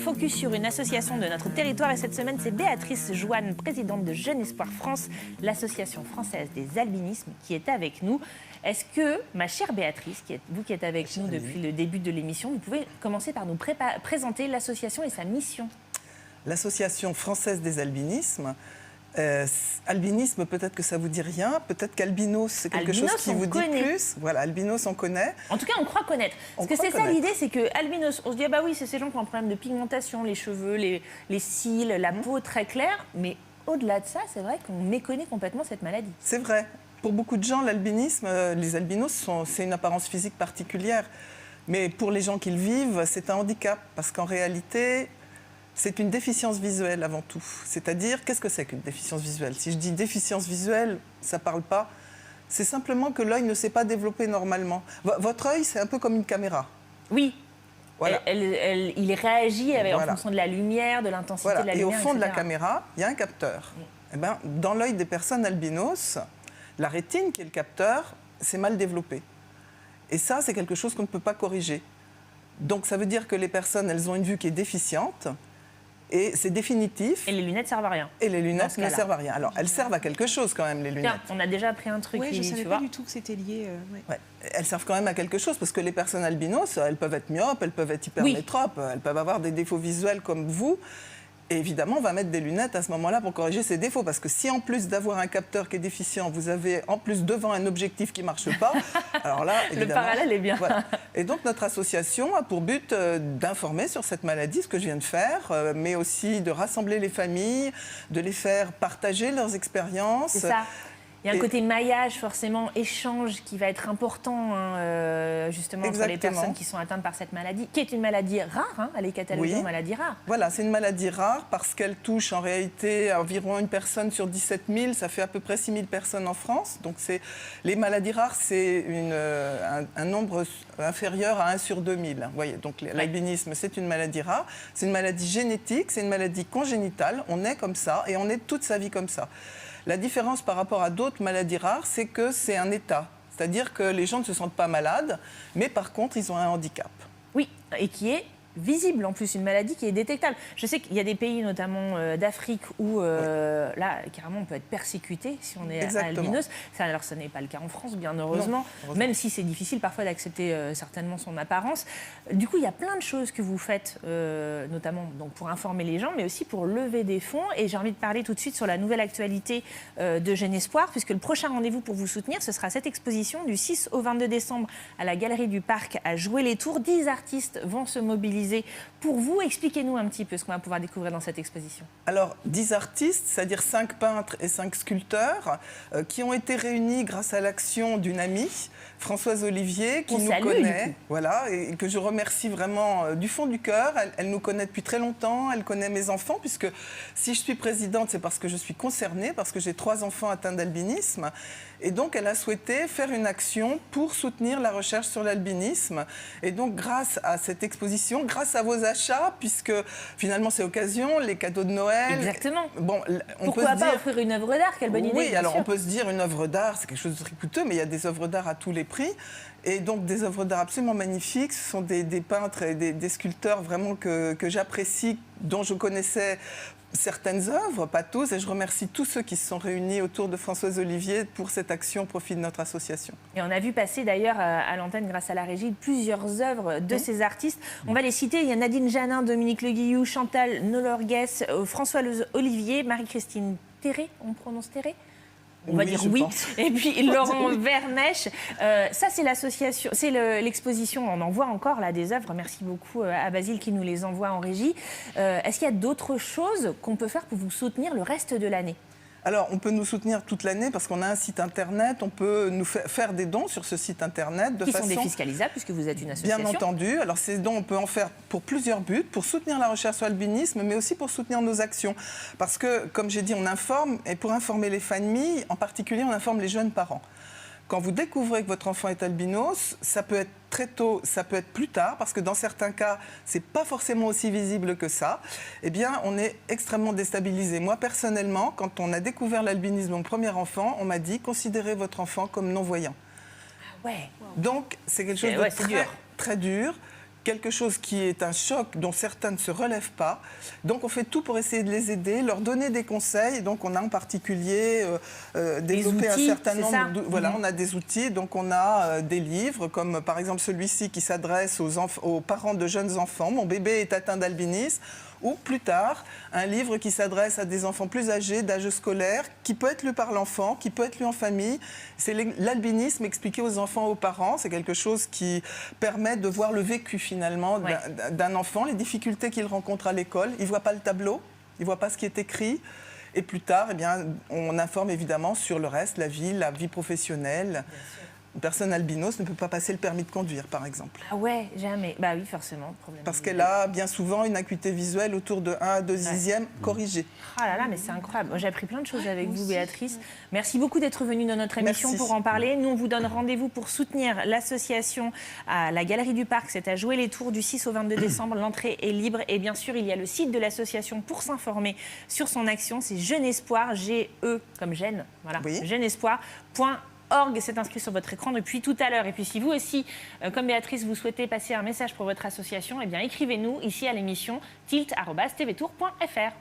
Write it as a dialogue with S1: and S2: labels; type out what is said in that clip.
S1: focus sur une association de notre territoire et cette semaine c'est Béatrice Joanne, présidente de Jeune Espoir France, l'association française des albinismes qui est avec nous. Est-ce que, ma chère Béatrice, vous qui êtes avec nous depuis le début de l'émission, vous pouvez commencer par nous présenter l'association et sa mission?
S2: L'Association française des albinismes. Albinisme, peut-être que ça vous dit rien, peut-être qu'albinos, c'est quelque chose qui vous dit plus. Voilà, albinos, on connaît.
S1: En tout cas, on croit connaître. Parce que c'est ça l'idée, c'est que albinos, on se dit, ah bah oui, c'est ces gens qui ont un problème de pigmentation, les cheveux, les cils, la peau très claire. Mais au-delà de ça, c'est vrai qu'on méconnaît complètement cette maladie.
S2: C'est vrai. Pour beaucoup de gens, l'albinisme, les albinos, c'est une apparence physique particulière. Mais pour les gens qui le vivent, c'est un handicap. Parce qu'en réalité, c'est une déficience visuelle avant tout. C'est-à-dire, qu'est-ce que c'est qu'une déficience visuelle? Si je dis déficience visuelle, ça ne parle pas. C'est simplement que l'œil ne s'est pas développé normalement. Votre œil, c'est un peu comme une caméra.
S1: Oui.
S2: Voilà.
S1: Il réagit en fonction de la lumière, de l'intensité de la lumière,
S2: et au fond
S1: etc.
S2: de la caméra, il y a un capteur. Eh ben, dans l'œil des personnes albinos, la rétine, qui est le capteur, c'est mal développé. Et ça, c'est quelque chose qu'on ne peut pas corriger. Donc, ça veut dire que les personnes, elles ont une vue qui est déficiente. Et c'est définitif.
S1: Et les lunettes servent à rien.
S2: Et les lunettes ne servent à rien. Alors, elles servent à quelque chose quand même, les lunettes.
S1: Tiens, on a déjà appris un truc.
S3: Oui, je ne savais pas du tout que c'était lié.
S2: Ouais. Elles servent quand même à quelque chose, parce que les personnes albinos, elles peuvent être myopes, elles peuvent être hypermétropes, elles peuvent avoir des défauts visuels comme vous. Et évidemment, on va mettre des lunettes à ce moment-là pour corriger ces défauts. Parce que si en plus d'avoir un capteur qui est déficient, vous avez en plus devant un objectif qui ne marche pas, alors là, évidemment...
S1: Le parallèle est bien.
S2: Voilà. Et donc, notre association a pour but d'informer sur cette maladie, ce que je viens de faire, mais aussi de rassembler les familles, de les faire partager leurs expériences.
S1: C'est ça. Il y a un côté maillage, forcément, échange qui va être important, justement, entre les personnes qui sont atteintes par cette maladie, qui est une maladie rare, elle est cataloguée en maladie rare.
S2: Voilà, c'est une maladie rare parce qu'elle touche en réalité environ une personne sur 17 000, ça fait à peu près 6 000 personnes en France. Donc les maladies rares, c'est un nombre inférieur à 1 sur 2000. Vous voyez, donc l'albinisme, c'est une maladie rare, c'est une maladie génétique, c'est une maladie congénitale, on est comme ça et on est toute sa vie comme ça. La différence par rapport à d'autres maladies rares, c'est que c'est un état. C'est-à-dire que les gens ne se sentent pas malades, mais par contre, ils ont un handicap.
S1: Oui, et qui est visible en plus, une maladie qui est détectable. Je sais qu'il y a des pays, notamment d'Afrique, où là, carrément, on peut être persécuté si on est albinos. Alors, ce n'est pas le cas en France, bien heureusement, même si c'est difficile parfois d'accepter certainement son apparence. Du coup, il y a plein de choses que vous faites, notamment donc, pour informer les gens, mais aussi pour lever des fonds. Et j'ai envie de parler tout de suite sur la nouvelle actualité de Jeune Espoir, puisque le prochain rendez-vous pour vous soutenir, ce sera cette exposition du 6 au 22 décembre à la Galerie du Parc à Jouer-les-Tours. 10 artistes vont se mobiliser pour vous. Expliquez-nous un petit peu ce qu'on va pouvoir découvrir dans cette exposition.
S2: Alors, 10 artistes, c'est-à-dire 5 peintres et 5 sculpteurs, qui ont été réunis grâce à l'action d'une amie, Françoise Olivier, qui nous connaît, voilà, et que je remercie vraiment du fond du cœur. Elle nous connaît depuis très longtemps, elle connaît mes enfants, puisque si je suis présidente, c'est parce que je suis concernée, parce que j'ai 3 enfants atteints d'albinisme. Et donc, elle a souhaité faire une action pour soutenir la recherche sur l'albinisme. Et donc, grâce à cette exposition, grâce à vos achats, puisque finalement, c'est l'occasion, les cadeaux de Noël...
S1: Exactement.
S2: Bon,
S1: pourquoi pas offrir une œuvre d'art? Quelle bonne idée.
S2: Oui, alors on peut se dire une œuvre d'art, c'est quelque chose de très coûteux, mais il y a des œuvres d'art à tous les prix. Et donc, des œuvres d'art absolument magnifiques. Ce sont des peintres et des sculpteurs vraiment que j'apprécie, dont je connaissais certaines œuvres, pas tous, et je remercie tous ceux qui se sont réunis autour de Françoise Olivier pour cette action au profit de notre association.
S1: Et on a vu passer d'ailleurs à l'antenne, grâce à la régie, plusieurs œuvres de ces artistes. On va les citer, il y a Nadine Janin, Dominique Le Guillou, Chantal Nolorgues, Françoise Olivier, Marie-Christine Théré, on prononce Théré ? On va dire oui. Et puis Laurent Vermèche. Ça, c'est l'association, c'est l'exposition. On en voit encore là des œuvres. Merci beaucoup à Basile qui nous les envoie en régie. Est-ce qu'il y a d'autres choses qu'on peut faire pour vous soutenir le reste de l'année ?
S2: Alors, on peut nous soutenir toute l'année parce qu'on a un site internet, on peut nous faire des dons sur ce site internet.
S1: Qui sont défiscalisables puisque vous êtes une association.
S2: Bien entendu. Alors, ces dons, on peut en faire pour plusieurs buts, pour soutenir la recherche sur l'albinisme, mais aussi pour soutenir nos actions. Parce que, comme j'ai dit, on informe, et pour informer les familles, en particulier, on informe les jeunes parents. Quand vous découvrez que votre enfant est albinos, ça peut être très tôt, ça peut être plus tard, parce que dans certains cas, c'est pas forcément aussi visible que ça. Eh bien, on est extrêmement déstabilisé. Moi, personnellement, quand on a découvert l'albinisme, mon premier enfant, on m'a dit « Considérez votre enfant comme non-voyant ».
S1: Ah ouais.
S2: Donc, c'est quelque chose de très dur. quelque chose qui est un choc dont certains ne se relèvent pas. Donc on fait tout pour essayer de les aider, leur donner des conseils. Donc on a en particulier développé un certain nombre voilà, on a des outils. Donc on a des livres comme par exemple celui-ci qui s'adresse aux parents de jeunes enfants. Mon bébé est atteint d'albinisme. Ou plus tard, un livre qui s'adresse à des enfants plus âgés, d'âge scolaire, qui peut être lu par l'enfant, qui peut être lu en famille. C'est l'albinisme expliqué aux enfants, aux parents. C'est quelque chose qui permet de voir le vécu finalement d'un enfant, les difficultés qu'il rencontre à l'école. Il ne voit pas le tableau, il ne voit pas ce qui est écrit. Et plus tard, eh bien, on informe évidemment sur le reste, la vie professionnelle. Une personne albinos ne peut pas passer le permis de conduire, par exemple.
S1: Ah ouais, jamais. Bah oui, forcément. Problème
S2: parce qu'elle a bien souvent une acuité visuelle autour de 1 à 2 dixièmes corrigée.
S1: Ah là là, mais c'est incroyable. J'ai appris plein de choses avec vous, Béatrice. Merci beaucoup d'être venue dans notre émission pour en parler. Nous, on vous donne rendez-vous pour soutenir l'association à la Galerie du Parc. C'est à Jouer les Tours du 6 au 22 décembre. L'entrée est libre. Et bien sûr, il y a le site de l'association pour s'informer sur son action. C'est Jeune Espoir, G-E comme Gênes. Voilà, jeunespoir.org. C'est inscrit sur votre écran depuis tout à l'heure. Et puis si vous aussi, comme Béatrice, vous souhaitez passer un message pour votre association, eh bien écrivez-nous ici à l'émission tilt@tvtour.fr.